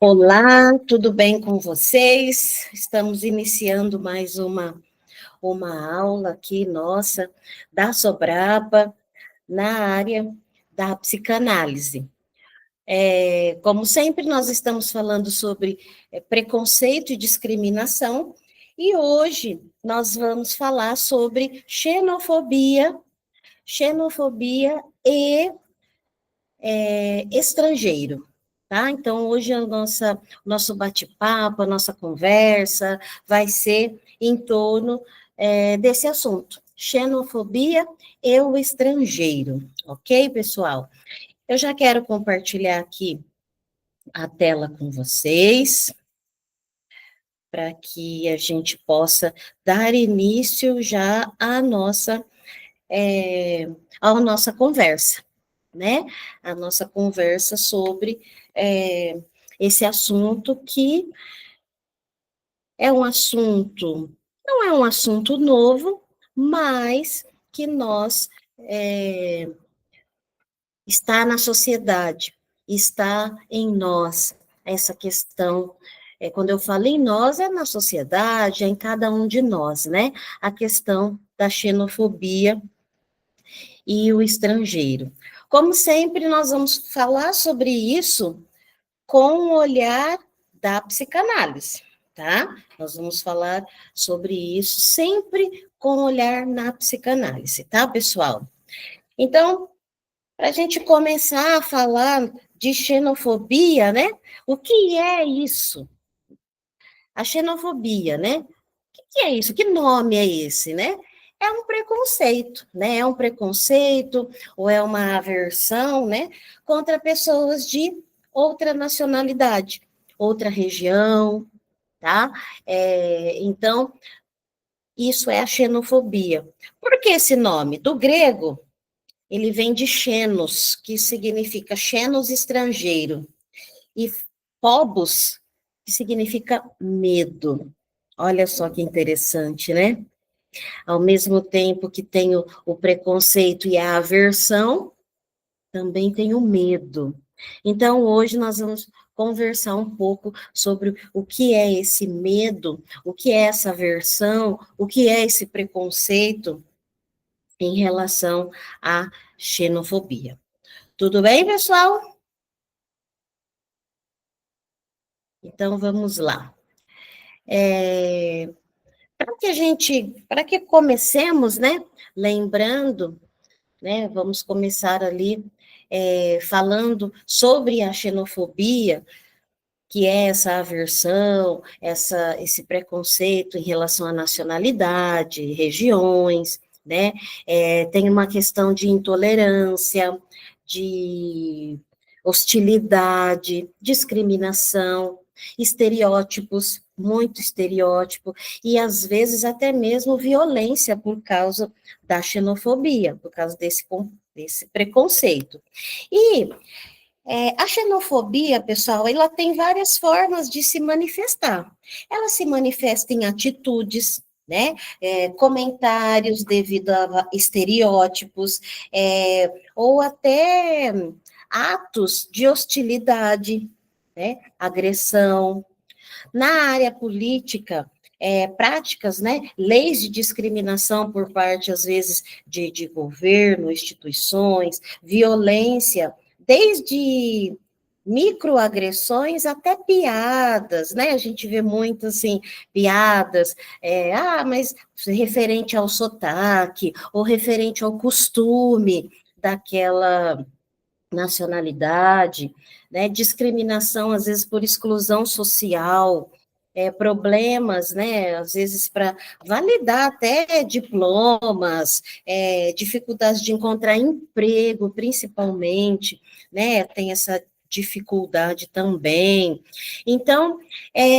Olá, tudo bem com vocês? Estamos iniciando mais uma aula aqui, nossa, da Sobrapa, na área da psicanálise. Como sempre, nós estamos falando sobre preconceito e discriminação, e hoje nós vamos falar sobre xenofobia e estrangeiro. Tá? Então, hoje nosso bate-papo, a nossa conversa vai ser em torno desse assunto, xenofobia e o estrangeiro, ok, pessoal? Eu já quero compartilhar aqui a tela com vocês, para que a gente possa dar início já é, à nossa conversa, né? A nossa conversa sobre é, esse assunto que é um assunto, não é um assunto novo, mas que está na sociedade, está em nós, essa questão. Quando eu falo em nós, é na sociedade, é em cada um de nós, né? A questão da xenofobia e o estrangeiro. Como sempre, nós vamos falar sobre isso com o olhar da psicanálise, tá? Nós vamos falar sobre isso sempre com o olhar na psicanálise, tá, pessoal? Então, para a gente começar a falar de xenofobia, né? O que é isso? A xenofobia, né? Que é isso? Que nome é esse, né? É um preconceito, né? É um preconceito ou é uma aversão, né? Contra pessoas de outra nacionalidade, outra região, tá? Então, isso é a xenofobia. Por que esse nome? Do grego, ele vem de xenos, que significa xenos estrangeiro, e phobos, que significa medo. Olha só que interessante, né? Ao mesmo tempo que tem o preconceito e a aversão, também tem o medo. Então, hoje nós vamos conversar um pouco sobre o que é esse medo, o que é essa aversão, o que é esse preconceito em relação à xenofobia. Tudo bem, pessoal? Então, vamos lá. Para que comecemos, né, lembrando, né, vamos começar ali falando sobre a xenofobia, que é essa aversão, esse preconceito em relação à nacionalidade, regiões, né? Tem uma questão de intolerância, de hostilidade, discriminação, estereótipos, muito estereótipo, e às vezes até mesmo violência por causa da xenofobia, por causa desse preconceito. E a xenofobia, pessoal, ela tem várias formas de se manifestar. Ela se manifesta em atitudes, né? Comentários devido a estereótipos, ou até atos de hostilidade, né? Agressão. Na área política, práticas, né? Leis de discriminação por parte, às vezes, de governo, instituições, violência desde microagressões até piadas, né? A gente vê muito assim, piadas, mas referente ao sotaque, ou referente ao costume daquela nacionalidade, né? Discriminação, às vezes, por exclusão social, problemas, né, às vezes para validar até diplomas, dificuldades de encontrar emprego, principalmente, né, tem essa dificuldade também. Então,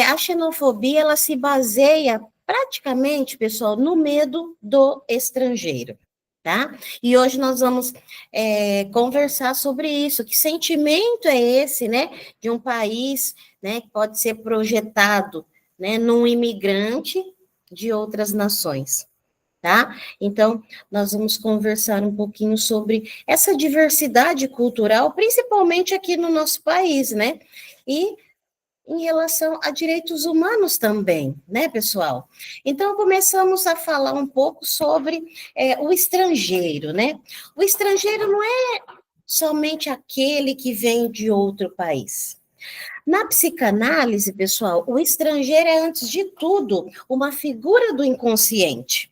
a xenofobia, ela se baseia praticamente, pessoal, no medo do estrangeiro. Tá? E hoje nós vamos conversar sobre isso. Que sentimento é esse, né, de um país, né, que pode ser projetado, né, num imigrante de outras nações, tá? Então, nós vamos conversar um pouquinho sobre essa diversidade cultural, principalmente aqui no nosso país, né? E em relação a direitos humanos também, né, pessoal? Então, começamos a falar um pouco sobre o estrangeiro, né? O estrangeiro não é somente aquele que vem de outro país. Na psicanálise, pessoal, o estrangeiro é, antes de tudo, uma figura do inconsciente.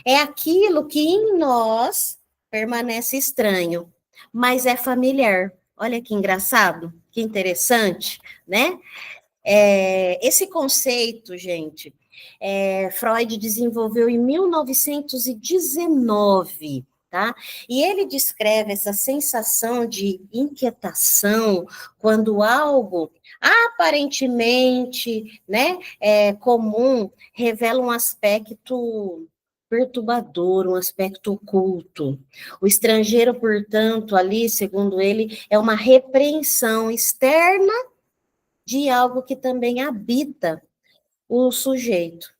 É aquilo que em nós permanece estranho, mas é familiar. Olha que engraçado, que interessante, né? Esse conceito, gente, Freud desenvolveu em 1919, tá? E ele descreve essa sensação de inquietação quando algo aparentemente, né, comum, revela um aspecto perturbador, um aspecto oculto. O estrangeiro, portanto, ali, segundo ele, é uma repreensão externa de algo que também habita o sujeito.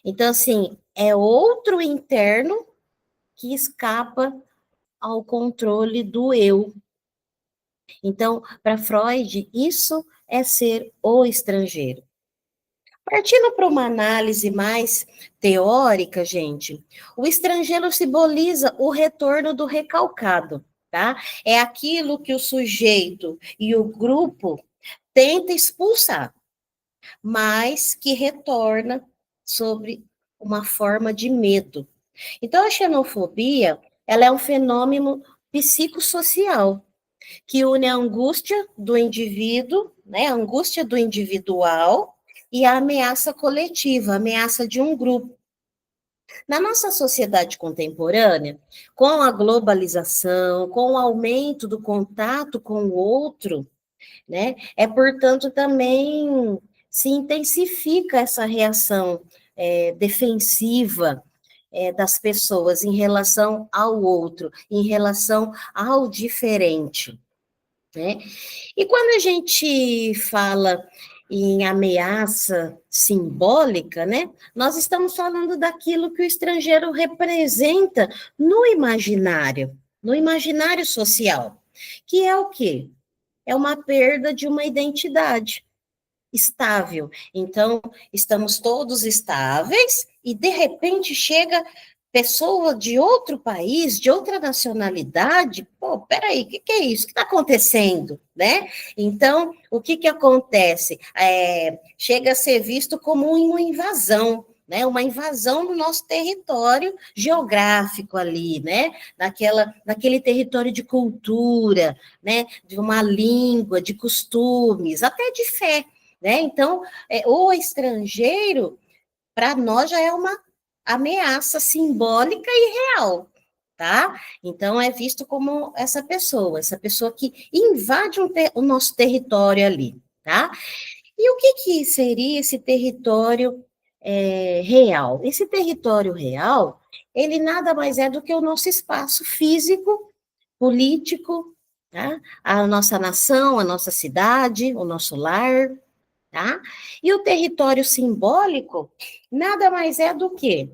Então, assim, é outro interno que escapa ao controle do eu. Então, para Freud, isso é ser o estrangeiro. Partindo para uma análise mais teórica, gente, o estrangeiro simboliza o retorno do recalcado, tá? É aquilo que o sujeito e o grupo tenta expulsar, mas que retorna sobre uma forma de medo. Então, a xenofobia, ela é um fenômeno psicossocial que une a angústia do indivíduo, né, a angústia do individual e a ameaça coletiva, a ameaça de um grupo. Na nossa sociedade contemporânea, com a globalização, com o aumento do contato com o outro, né? Portanto, também se intensifica essa reação defensiva das pessoas em relação ao outro, em relação ao diferente, né? E quando a gente fala em ameaça simbólica, né? Nós estamos falando daquilo que o estrangeiro representa no imaginário social, que é o quê? É uma perda de uma identidade estável. Então, estamos todos estáveis e, de repente, chega pessoa de outro país, de outra nacionalidade. Pô, peraí, o que é isso? O que está acontecendo, né? Então, o que acontece? Chega a ser visto como uma invasão, né, uma invasão do nosso território geográfico ali, né, naquele território de cultura, né, de uma língua, de costumes, até de fé, né? Então, o estrangeiro, para nós, já é uma ameaça simbólica e real, tá? Então, é visto como essa pessoa que invade o nosso território ali, tá? E o que seria esse território real? Esse território real, ele nada mais é do que o nosso espaço físico, político, tá? A nossa nação, a nossa cidade, o nosso lar, tá? E o território simbólico nada mais é do que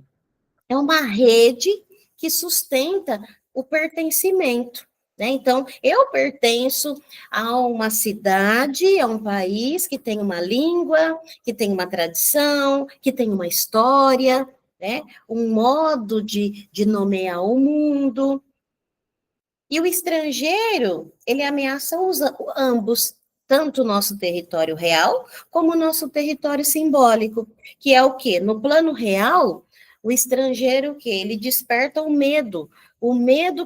é uma rede que sustenta o pertencimento, né? Então, eu pertenço a uma cidade, a um país que tem uma língua, que tem uma tradição, que tem uma história, né? Um modo de nomear o mundo. E o estrangeiro, ele ameaça ambos, tanto o nosso território real, como o nosso território simbólico, que é o quê? No plano real, o estrangeiro, que ele desperta o medo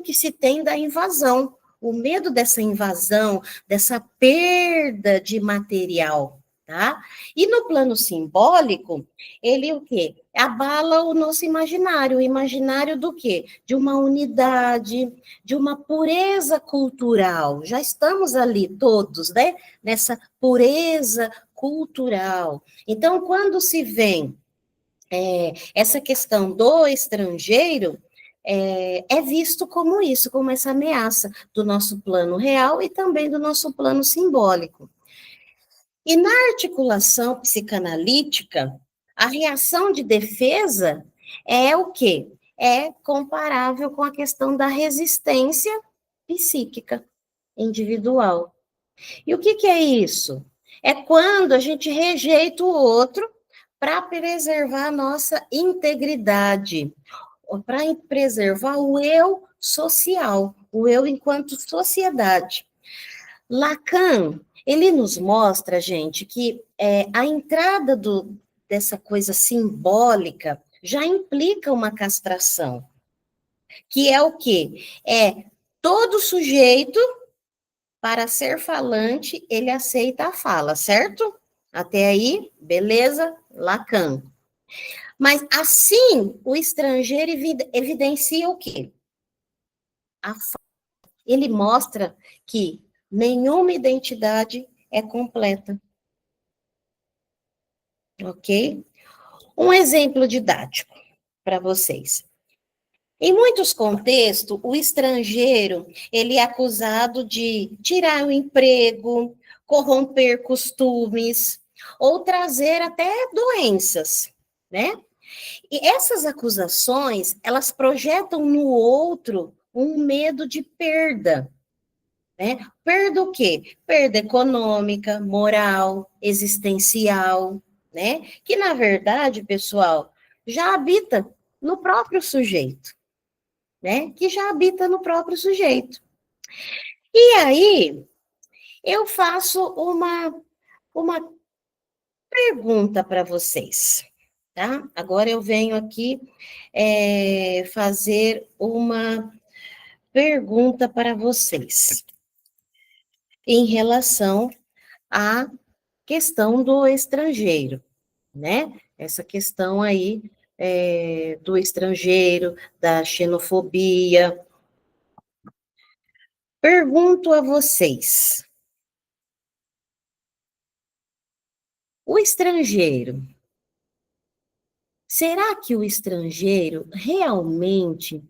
que se tem da invasão, o medo dessa invasão, dessa perda de material, tá? E no plano simbólico, ele o quê? Abala o nosso imaginário, o imaginário do quê? De uma unidade, de uma pureza cultural. Já estamos ali todos, né? Nessa pureza cultural. Então, quando se vem essa questão do estrangeiro, visto como isso, como essa ameaça do nosso plano real e também do nosso plano simbólico. E na articulação psicanalítica, a reação de defesa é o quê? É comparável com a questão da resistência psíquica individual. E o que é isso? É quando a gente rejeita o outro para preservar a nossa integridade, para preservar o eu social, o eu enquanto sociedade. Lacan, ele nos mostra, gente, que a entrada dessa coisa simbólica já implica uma castração, que é o quê? É todo sujeito, para ser falante, ele aceita a fala, certo? Até aí, beleza? Lacan. Mas assim, o estrangeiro evidencia o quê? Ele mostra que nenhuma identidade é completa, ok? Um exemplo didático para vocês. Em muitos contextos, o estrangeiro, ele é acusado de tirar o emprego, corromper costumes, ou trazer até doenças, né? E essas acusações, elas projetam no outro um medo de perda, né? Perda o quê? Perda econômica, moral, existencial, né? Que, na verdade, pessoal, já habita no próprio sujeito, né? Que já habita no próprio sujeito. E aí, eu faço uma pergunta para vocês, tá? Agora eu venho aqui fazer uma pergunta para vocês em relação à questão do estrangeiro, né? Essa questão aí do estrangeiro, da xenofobia. Pergunto a vocês: o estrangeiro, será que o estrangeiro realmente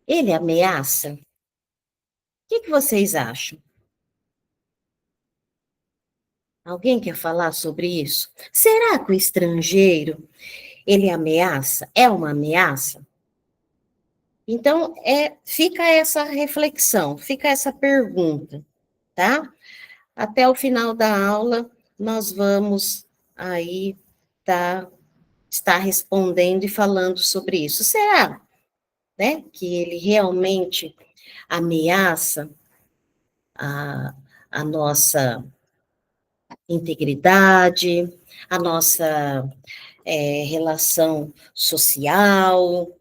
ele ameaça? O que vocês acham? Alguém quer falar sobre isso? Será que o estrangeiro ele ameaça? É uma ameaça? Então, fica essa reflexão, fica essa pergunta, tá? Até o final da aula, nós vamos aí estar respondendo e falando sobre isso. Será, né, que ele realmente ameaça a, a nossa integridade, a nossa relação social,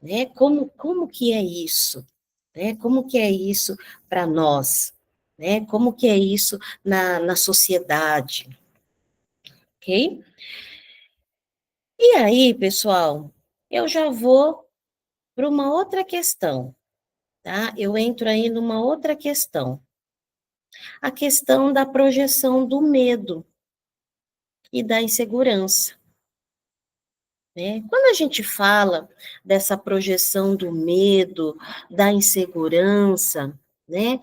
né? Como que é isso? Né? Como que é isso para nós? Né? Como que é isso na sociedade? Ok? E aí, pessoal, eu já vou para uma outra questão, tá? Eu entro aí numa outra questão. A questão da projeção do medo e da insegurança. Né? Quando a gente fala dessa projeção do medo, da insegurança, né?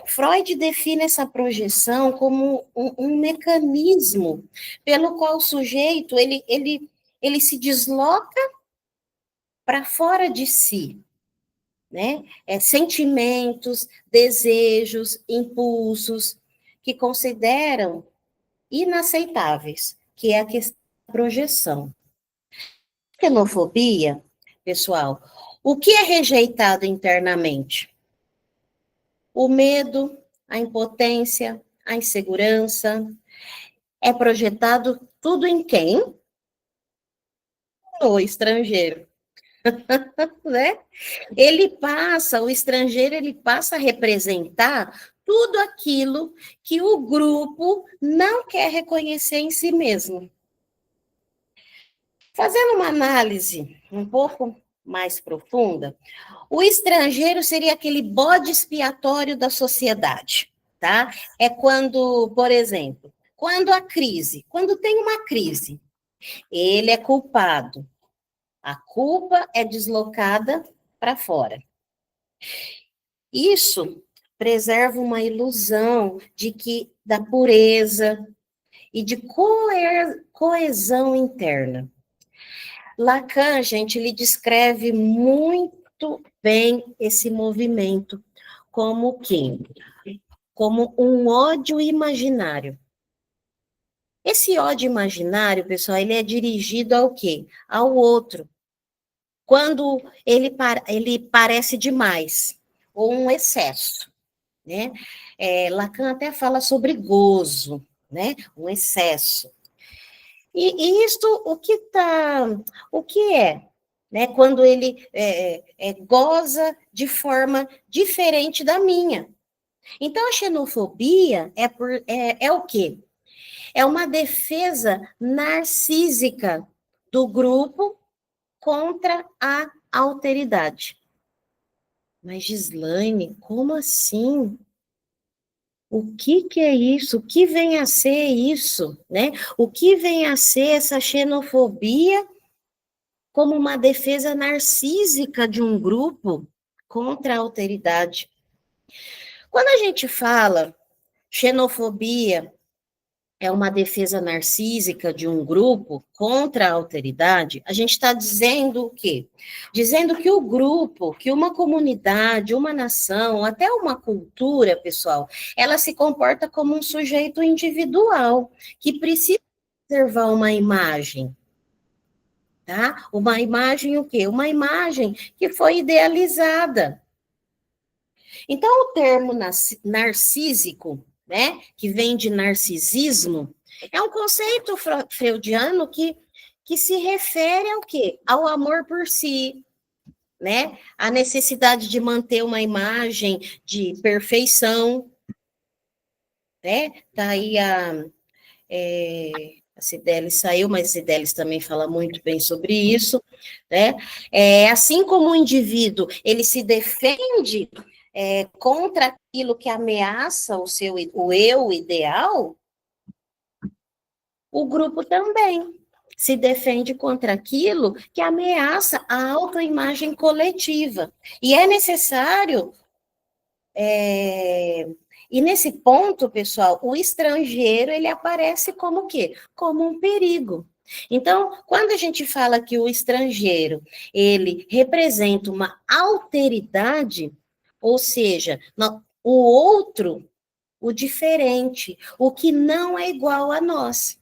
Freud define essa projeção como um mecanismo pelo qual o sujeito ele se desloca para fora de si, né? Sentimentos, desejos, impulsos que consideram inaceitáveis, que é a questão da projeção. Xenofobia, pessoal, o que é rejeitado internamente? O medo, a impotência, a insegurança. É projetado tudo em quem? O estrangeiro, né? O estrangeiro, ele passa a representar tudo aquilo que o grupo não quer reconhecer em si mesmo. Fazendo uma análise um pouco mais profunda, o estrangeiro seria aquele bode expiatório da sociedade, tá? É quando, por exemplo, quando tem uma crise, ele é culpado. A culpa é deslocada para fora. Isso preserva uma ilusão da pureza e de coesão interna. Lacan, gente, ele descreve muito bem esse movimento como que como um ódio imaginário. Esse ódio imaginário, pessoal, ele é dirigido ao quê? Ao outro. Quando ele parece demais, ou um excesso, né? Lacan até fala sobre gozo, né? Um excesso. E isto, o que é? Né? Quando ele goza de forma diferente da minha. Então, a xenofobia é o quê? É uma defesa narcísica do grupo contra a alteridade. Mas, Gislaine, como assim? O que é isso? O que vem a ser isso, né? O que vem a ser essa xenofobia como uma defesa narcísica de um grupo contra a alteridade? Quando a gente fala xenofobia é uma defesa narcísica de um grupo contra a alteridade, a gente está dizendo o quê? Dizendo que o grupo, que uma comunidade, uma nação, até uma cultura, pessoal, ela se comporta como um sujeito individual, que precisa preservar uma imagem, tá? Uma imagem o quê? Uma imagem que foi idealizada. Então, o termo narcísico, né, que vem de narcisismo, é um conceito freudiano que se refere ao quê? Ao amor por si, né? A necessidade de manter uma imagem de perfeição, né? Tá aí a Cidelis saiu, mas Cidelis também fala muito bem sobre isso, né? Assim como o indivíduo, ele se defende contra aquilo que ameaça o eu ideal, o grupo também se defende contra aquilo que ameaça a autoimagem coletiva. E é necessário, e nesse ponto, pessoal, o estrangeiro, ele aparece como o quê? Como um perigo. Então, quando a gente fala que o estrangeiro, ele representa uma alteridade, ou seja, o outro, o diferente, o que não é igual a nós.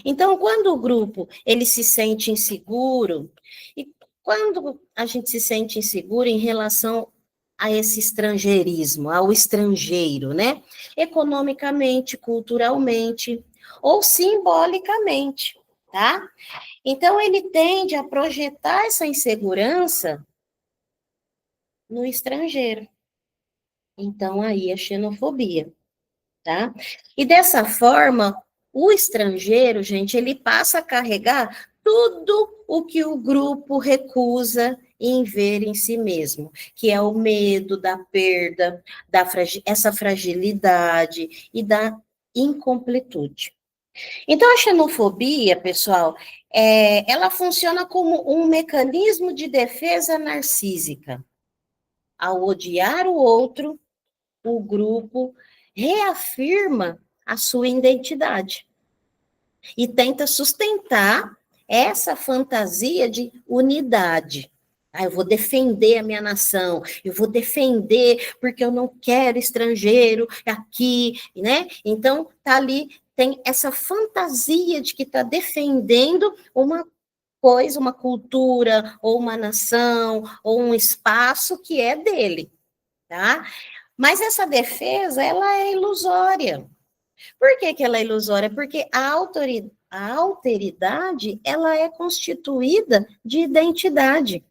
Então, quando o grupo ele se sente inseguro, e quando a gente se sente inseguro em relação a esse estrangeirismo, ao estrangeiro, né? Economicamente, culturalmente ou simbolicamente, tá? Então, ele tende a projetar essa insegurança no estrangeiro. Então, aí é xenofobia, tá? E dessa forma, o estrangeiro, gente, ele passa a carregar tudo o que o grupo recusa em ver em si mesmo, que é o medo da perda, essa fragilidade e da incompletude. Então, a xenofobia, pessoal, ela funciona como um mecanismo de defesa narcísica. Ao odiar o outro, o grupo reafirma a sua identidade e tenta sustentar essa fantasia de unidade. Eu vou defender a minha nação, eu vou defender porque eu não quero estrangeiro aqui, né? Então, tá ali, tem essa fantasia de que está defendendo uma coisa, uma cultura, ou uma nação, ou um espaço que é dele, tá? Mas essa defesa, ela é ilusória. Por que ela é ilusória? Porque a alteridade, ela é constituída de identidade.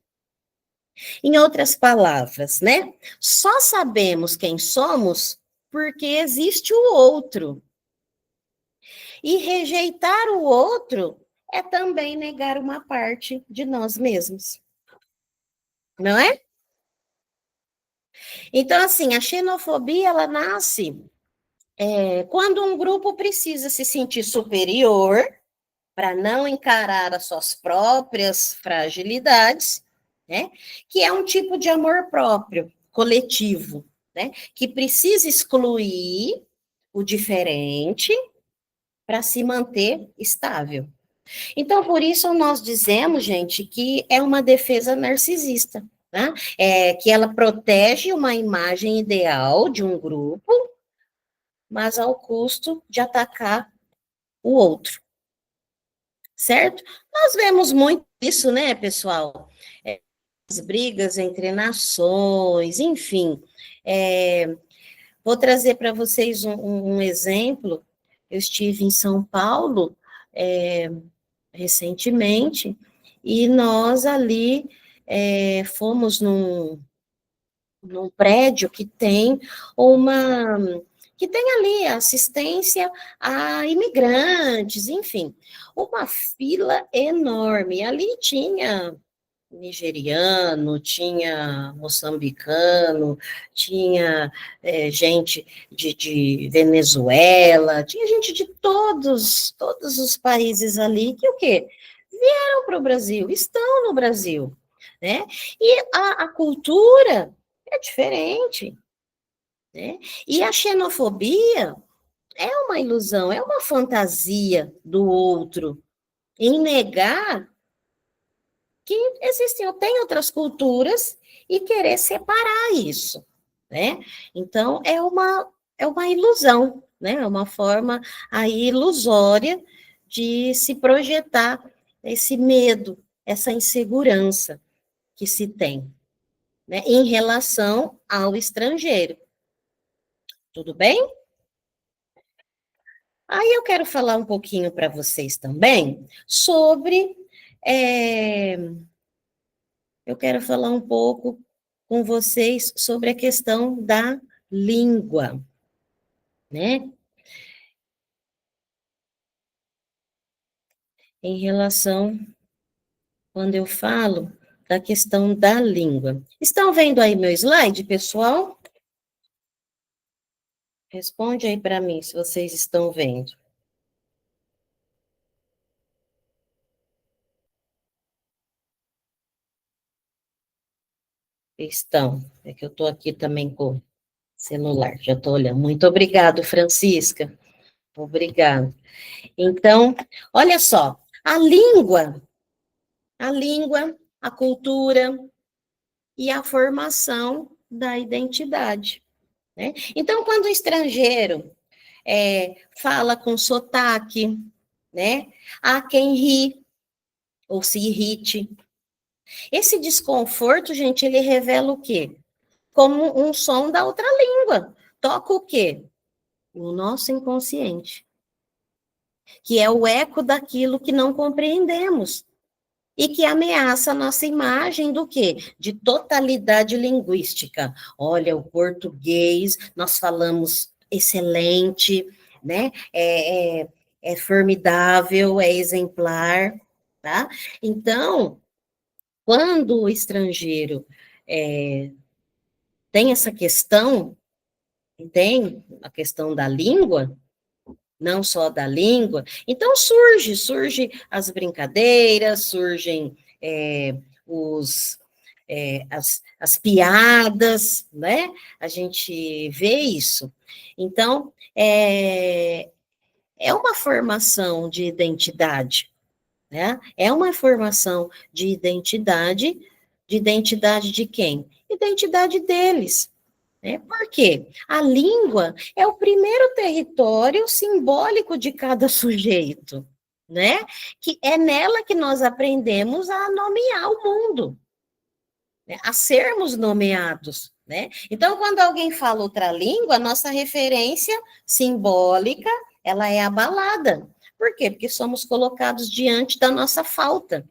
Em outras palavras, né? Só sabemos quem somos porque existe o outro. E rejeitar o outro é também negar uma parte de nós mesmos. Não é? Então, assim, a xenofobia, ela nasce quando um grupo precisa se sentir superior para não encarar as suas próprias fragilidades, né? Que é um tipo de amor próprio, coletivo, né? Que precisa excluir o diferente para se manter estável. Então, por isso nós dizemos, gente, que é uma defesa narcisista, né? Que ela protege uma imagem ideal de um grupo mas ao custo de atacar o outro, certo? Nós vemos muito isso, né, pessoal? As brigas entre nações, enfim. Vou trazer para vocês um exemplo. Eu estive em São Paulo recentemente e nós ali fomos num prédio uma que tem ali assistência a imigrantes, enfim, uma fila enorme. Ali tinha nigeriano, tinha moçambicano, tinha gente de Venezuela, tinha gente de todos os países ali que o quê? Vieram para o Brasil, estão no Brasil, né? E a cultura é diferente, né? E a xenofobia é uma ilusão, é uma fantasia do outro, em negar que existem, tem outras culturas e querer separar isso, né? Então, é uma ilusão, né? É uma forma aí ilusória de se projetar esse medo, essa insegurança que se tem, né? Em relação ao estrangeiro. Tudo bem? Aí eu quero falar um pouquinho para vocês também sobre é, eu quero falar um pouco com vocês sobre a questão da língua, né? Em relação, quando eu falo da questão da língua. Estão vendo aí meu slide, pessoal? Responde aí para mim se vocês estão vendo. Estão. É que eu estou aqui também com o celular, já estou olhando. Muito obrigado, Francisca. Obrigado. Então, olha só, a cultura e a formação da identidade, né? Então, quando o estrangeiro fala com sotaque, né? Há quem ri ou se irrite. Esse desconforto, gente, ele revela o quê? Como um som da outra língua. Toca o quê? O nosso inconsciente, que é o eco daquilo que não compreendemos e que ameaça a nossa imagem do quê? De totalidade linguística. Olha, o português, nós falamos excelente, né? É formidável, é exemplar, tá? Então, quando o estrangeiro tem essa questão, tem a questão da língua, não só da língua. Então surge as brincadeiras, surgem os, as piadas, né? A gente vê isso. Então, é uma formação de identidade, né? É uma formação de identidade de quem? Identidade deles. Né? Por quê? A língua é o primeiro território simbólico de cada sujeito, né? Que é nela que nós aprendemos a nomear o mundo, né? A sermos nomeados, né? Então, quando alguém fala outra língua, a nossa referência simbólica, ela é abalada. Por quê? Porque somos colocados diante da nossa falta,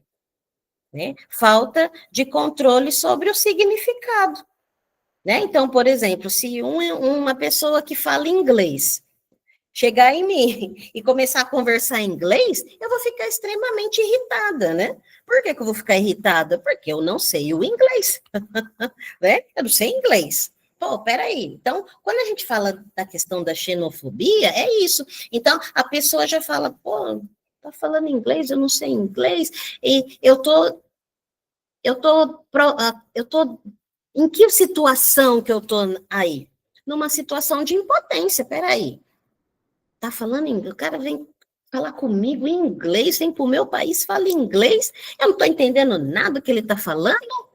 né? Falta de controle sobre o significado. Né? Então, por exemplo, se uma pessoa que fala inglês chegar em mim e começar a conversar em inglês, eu vou ficar extremamente irritada, né? Por que que eu vou ficar irritada? Porque eu não sei o inglês, né? Eu não sei inglês. Pô, peraí. Então, quando a gente fala da questão da xenofobia, é isso. Então, a pessoa já fala, pô, tá falando inglês, eu não sei inglês, e eu tô em que situação que eu tô aí? Numa situação de impotência, peraí. Tá falando inglês? O cara vem falar comigo em inglês, vem pro meu país, fala inglês, eu não tô entendendo nada que ele tá falando,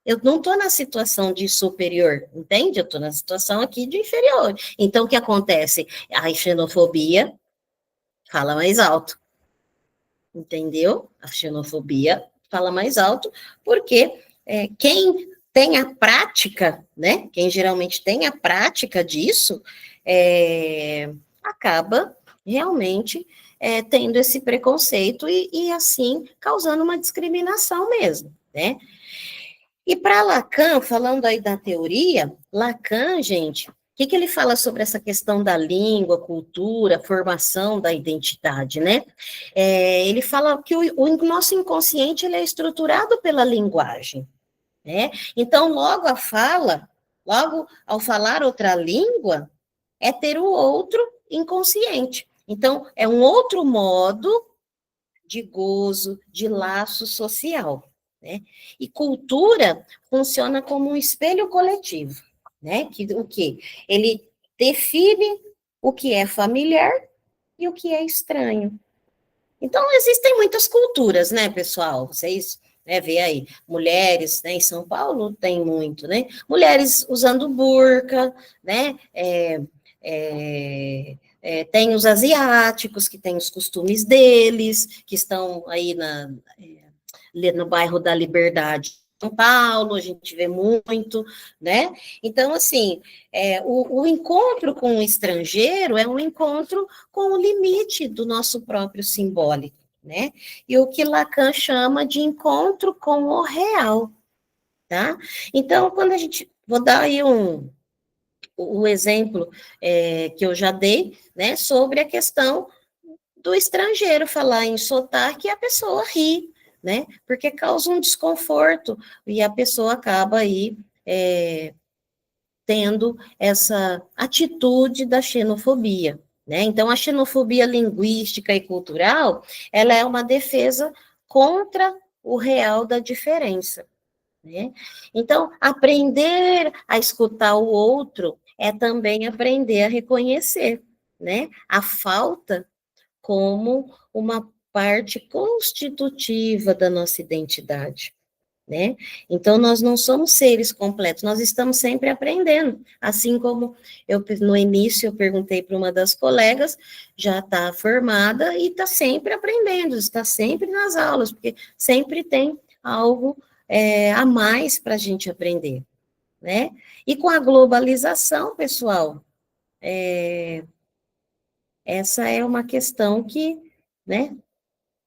Eu não estou na situação de superior, entende? Eu estou na situação aqui de inferior. Então, o que acontece? A xenofobia fala mais alto, entendeu? A xenofobia fala mais alto, porque quem tem a prática, né? Quem geralmente tem a prática disso, acaba realmente tendo esse preconceito e, assim, causando uma discriminação mesmo, né? E para Lacan, falando aí da teoria, Lacan, gente, o que ele fala sobre essa questão da língua, cultura, formação da identidade, né? Ele fala que o nosso inconsciente ele é estruturado pela linguagem, né? Então, logo ao falar outra língua, é ter o outro inconsciente. Então, é um outro modo de gozo, de laço social, né? E cultura funciona como um espelho coletivo, né? O que? Ele define o que é familiar e o que é estranho. Então, existem muitas culturas, né, pessoal? Vocês vê aí, mulheres, né, em São Paulo tem muito, né? Mulheres usando burca, né? Tem os asiáticos, que têm os costumes deles, que estão aí no bairro da Liberdade, São Paulo, a gente vê muito, né? Então, assim, o encontro com o estrangeiro é um encontro com o limite do nosso próprio simbólico, né? E o que Lacan chama de encontro com o real, tá? Então, quando a gente... Vou dar aí o exemplo que eu já dei, né, sobre a questão do estrangeiro falar em sotaque e a pessoa ri, né? Porque causa um desconforto e a pessoa acaba aí tendo essa atitude da xenofobia, né? Então, a xenofobia linguística e cultural, ela é uma defesa contra o real da diferença, né? Então, aprender a escutar o outro é também aprender a reconhecer, né? A falta como uma parte constitutiva da nossa identidade, né? Então, nós não somos seres completos, nós estamos sempre aprendendo. Assim como no início, eu perguntei para uma das colegas, já está formada e está sempre aprendendo, está sempre nas aulas, porque sempre tem algo a mais para a gente aprender, né? E com a globalização, pessoal, essa é uma questão que, né,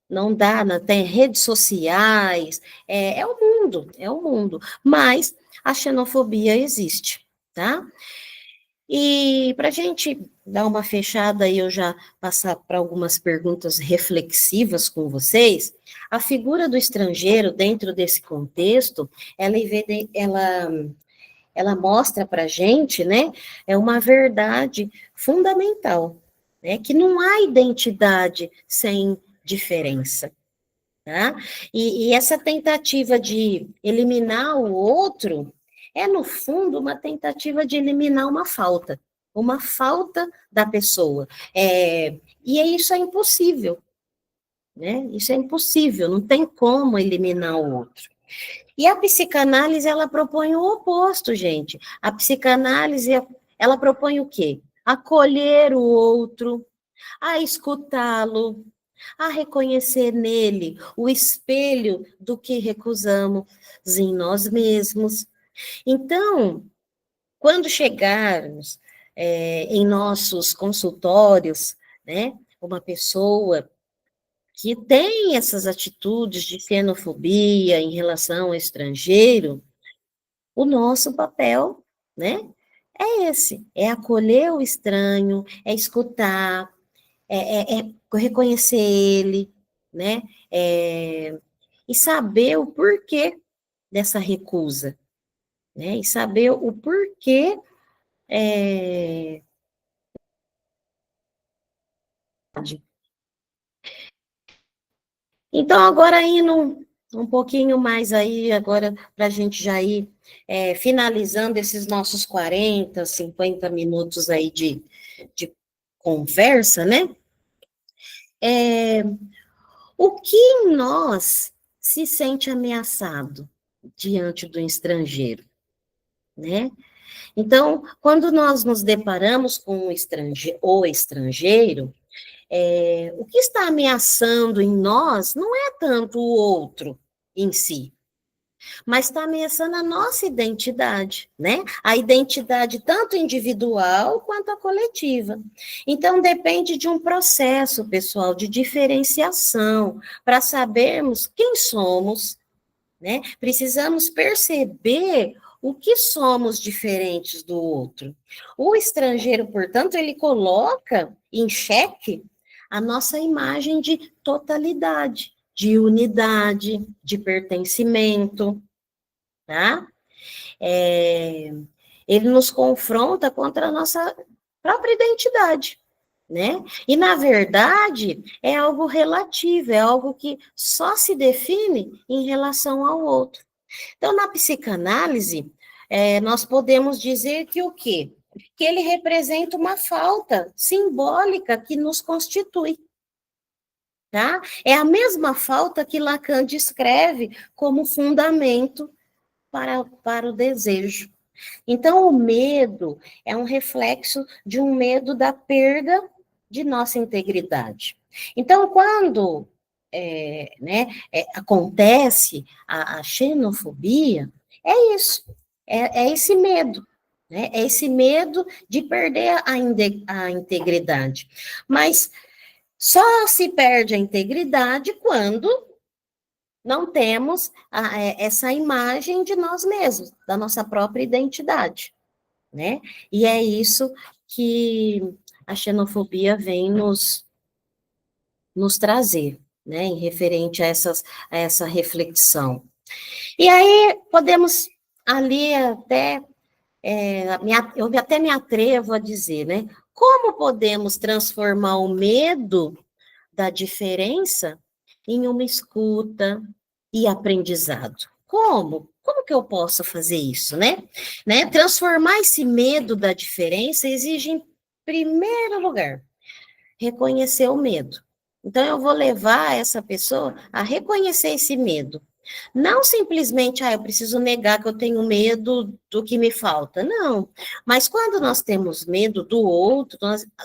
não dá, não tem redes sociais, é o mundo, mas a xenofobia existe, tá? E para a gente dar uma fechada e eu já passar para algumas perguntas reflexivas com vocês, a figura do estrangeiro dentro desse contexto, ela mostra para a gente, né, uma verdade fundamental, né, que não há identidade sem diferença, tá? E essa tentativa de eliminar o outro é, no fundo, uma tentativa de eliminar uma falta da pessoa. E isso é impossível, né? Isso é impossível, não tem como eliminar o outro. E a psicanálise, ela propõe o oposto, gente. A psicanálise, ela propõe o quê? Acolher o outro, a escutá-lo, a reconhecer nele o espelho do que recusamos em nós mesmos. Então, quando chegarmos em nossos consultórios, né, uma pessoa que tem essas atitudes de xenofobia em relação ao estrangeiro, o nosso papel, né, é esse, é acolher o estranho, é escutar, é reconhecer ele, né, e saber o porquê dessa recusa, né, e saber o porquê Então, agora indo um pouquinho mais aí, agora para a gente já ir finalizando esses nossos 40, 50 minutos aí de conversa, né? O que em nós se sente ameaçado? diante do estrangeiro, né? Então, quando nós nos deparamos com o estrangeiro, o que está ameaçando em nós não é tanto o outro em si, mas está ameaçando a nossa identidade, né? A identidade tanto individual quanto a coletiva. Então, depende de um processo, pessoal, de diferenciação, para sabermos quem somos, né? Precisamos perceber o que somos diferentes do outro. O estrangeiro, portanto, ele coloca em xeque a nossa imagem de totalidade, de unidade, de pertencimento, tá? Ele nos confronta contra a nossa própria identidade, né? E, na verdade, é algo relativo, é algo que só se define em relação ao outro. Então, na psicanálise, nós podemos dizer que o quê? Que ele representa uma falta simbólica que nos constitui, tá? É a mesma falta que Lacan descreve como fundamento para o desejo. Então, o medo é um reflexo de um medo da perda de nossa integridade. Então, quando acontece a xenofobia, é isso, é esse medo, né? É esse medo de perder a integridade. Mas só se perde a integridade quando não temos essa imagem de nós mesmos, da nossa própria identidade, né? E é isso que a xenofobia vem nos trazer, né? Em referente a essa reflexão. E aí podemos ali até, eu até me atrevo a dizer, né? Como podemos transformar o medo da diferença em uma escuta e aprendizado? Como? Como que eu posso fazer isso, né? Transformar esse medo da diferença exige, em primeiro lugar, reconhecer o medo. Então, eu vou levar essa pessoa a reconhecer esse medo. Não simplesmente, eu preciso negar que eu tenho medo do que me falta. Não. Mas quando nós temos medo do outro,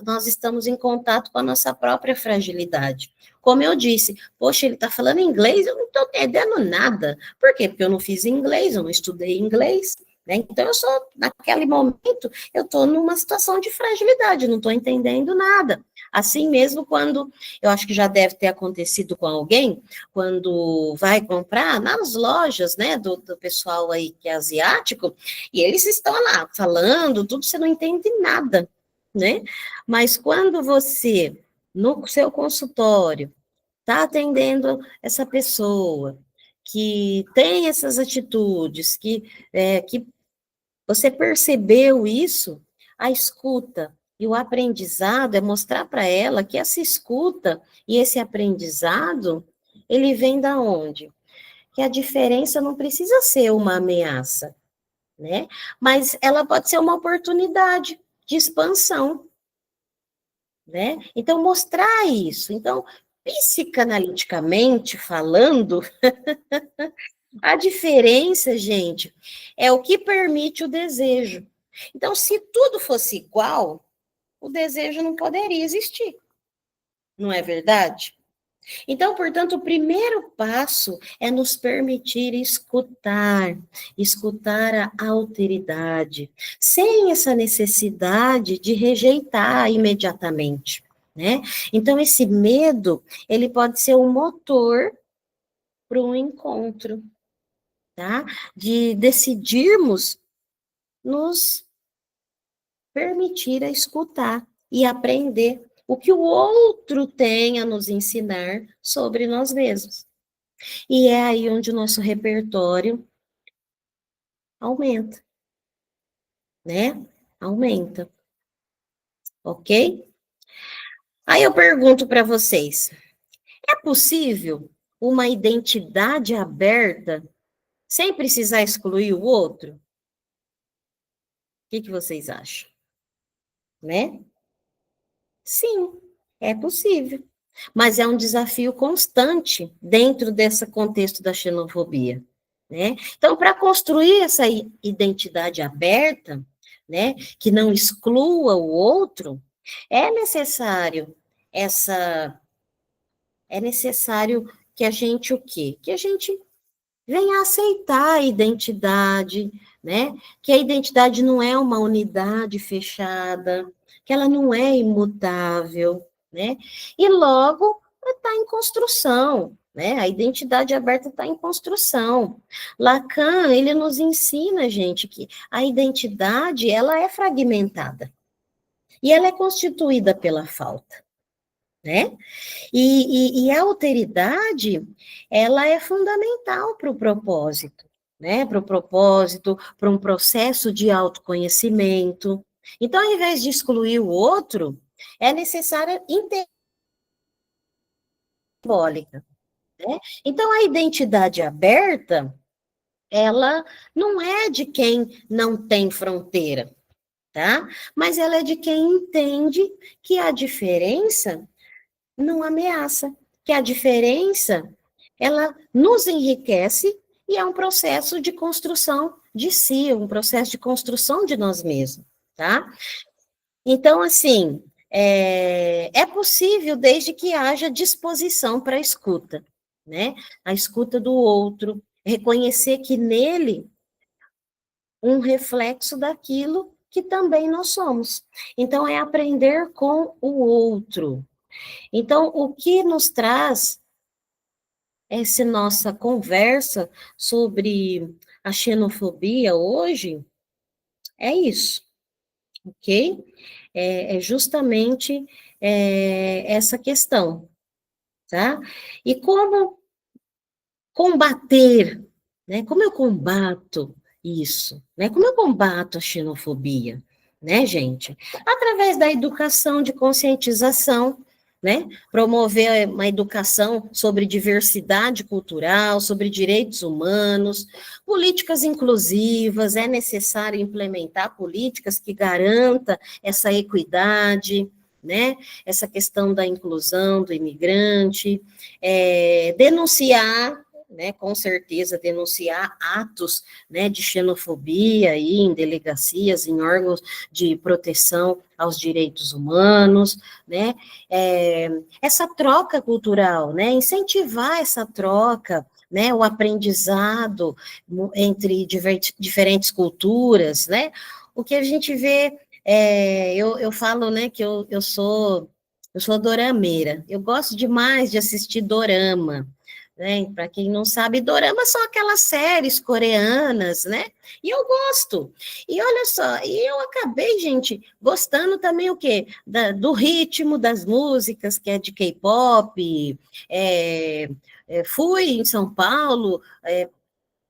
nós estamos em contato com a nossa própria fragilidade. Como eu disse, poxa, ele está falando inglês, eu não estou entendendo nada. Por quê? Porque eu não fiz inglês, eu não estudei inglês. Né? Então, naquele momento, eu estou numa situação de fragilidade, não estou entendendo nada. Assim mesmo, quando, eu acho que já deve ter acontecido com alguém, quando vai comprar nas lojas, né, do pessoal aí que é asiático, e eles estão lá falando, tudo, você não entende nada, né? Mas quando você, no seu consultório, está atendendo essa pessoa, que tem essas atitudes, que você percebeu isso, a escuta e o aprendizado é mostrar para ela que essa escuta e esse aprendizado, ele vem da onde? Que a diferença não precisa ser uma ameaça, né? Mas ela pode ser uma oportunidade de expansão, né? Então, mostrar isso. Então, psicanaliticamente falando, a diferença, gente, é o que permite o desejo. Então, se tudo fosse igual, o desejo não poderia existir. Não é verdade? Então, portanto, o primeiro passo é nos permitir escutar a alteridade, sem essa necessidade de rejeitar imediatamente, né? Então, esse medo, ele pode ser um motor para um encontro, tá? De decidirmos nos permitir a escutar e aprender o que o outro tem a nos ensinar sobre nós mesmos. E é aí onde o nosso repertório aumenta, né? Aumenta, ok? Aí eu pergunto para vocês: é possível uma identidade aberta sem precisar excluir o outro? O que vocês acham? Né? Sim, é possível. Mas é um desafio constante dentro desse contexto da xenofobia. né? Então, para construir essa identidade aberta, né, que não exclua o outro, é necessário essa é necessário que a gente o quê? Que a gente venha aceitar a identidade, né? Que a identidade não é uma unidade fechada, que ela não é imutável, né? E logo está em construção, né? A identidade aberta está em construção. Lacan, ele nos ensina, gente, que a identidade, ela é fragmentada. E ela é constituída pela falta, né? E a alteridade, ela é fundamental para o propósito, né? Para o propósito, para um processo de autoconhecimento. Então, ao invés de excluir o outro, é necessária simbólica, né? Então, a identidade aberta, ela não é de quem não tem fronteira, tá? Mas ela é de quem entende que a diferença não ameaça, que a diferença, ela nos enriquece e é um processo de construção de si, um processo de construção de nós mesmos, tá? Então, assim, é possível desde que haja disposição para a escuta, né? A escuta do outro, reconhecer que nele um reflexo daquilo que também nós somos. Então, é aprender com o outro. Então, o que nos traz essa nossa conversa sobre a xenofobia hoje é isso, ok? É justamente essa questão, tá? E como combater, né? Como eu combato isso, né? Como eu combato a xenofobia, né, gente? Através da educação de conscientização, né? Promover uma educação sobre diversidade cultural, sobre direitos humanos, políticas inclusivas, é necessário implementar políticas que garanta essa equidade, né? Essa questão da inclusão do imigrante, denunciar, né, com certeza denunciar atos, né, de xenofobia aí em delegacias, em órgãos de proteção aos direitos humanos, né, essa troca cultural, né, incentivar essa troca, né, o aprendizado entre diferentes culturas, né, o que a gente vê, eu falo, né, que eu sou dorameira, eu gosto demais de assistir dorama, né? Para quem não sabe, dorama são aquelas séries coreanas, né? E eu gosto. E olha só, e eu acabei, gente, gostando também o quê? Do ritmo das músicas, que é de K-pop. Fui em São Paulo,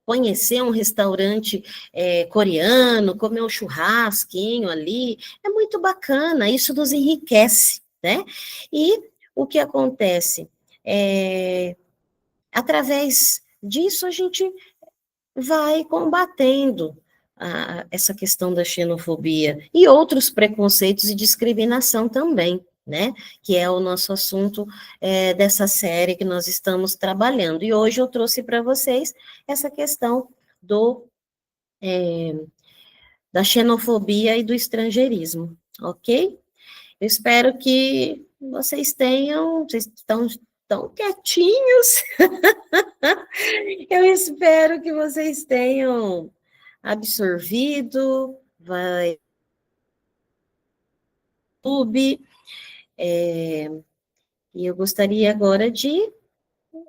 conhecer um restaurante coreano, comer um churrasquinho ali, é muito bacana, isso nos enriquece, né? E o que acontece? Através disso, a gente vai combatendo essa questão da xenofobia e outros preconceitos e discriminação também, né? Que é o nosso assunto dessa série que nós estamos trabalhando. E hoje eu trouxe para vocês essa questão da xenofobia e do estrangeirismo, ok? Eu espero que vocês estão tão quietinhos. Eu espero que vocês tenham absorvido, vai YouTube, e eu gostaria agora de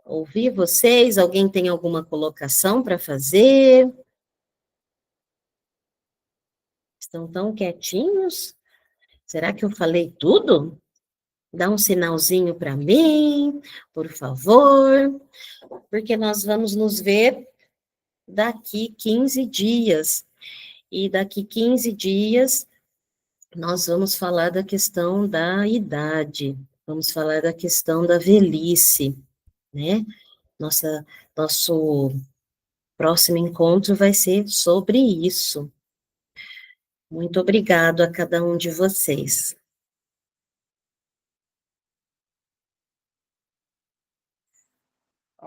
ouvir vocês. Alguém tem alguma colocação para fazer? Estão tão quietinhos? Será que eu falei tudo? Dá um sinalzinho para mim, por favor, porque nós vamos nos ver daqui 15 dias. E daqui 15 dias nós vamos falar da questão da idade, vamos falar da questão da velhice, né? Nosso próximo encontro vai ser sobre isso. Muito obrigado a cada um de vocês.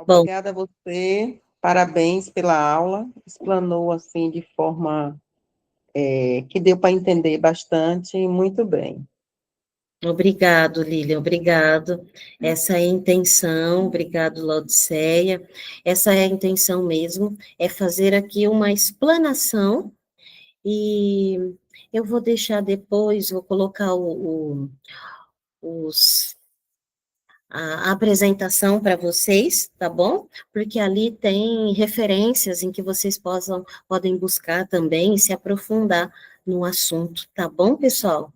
Bom, Obrigada a você. Parabéns pela aula, explanou assim de forma que deu para entender bastante, muito bem. Obrigado, Lilian, obrigado. Essa é a intenção, obrigado, Laodiceia. Essa é a intenção mesmo, é fazer aqui uma explanação, e eu vou deixar depois, vou colocar os, a apresentação para vocês, tá bom? Porque ali tem referências em que vocês podem buscar também e se aprofundar no assunto, tá bom, pessoal?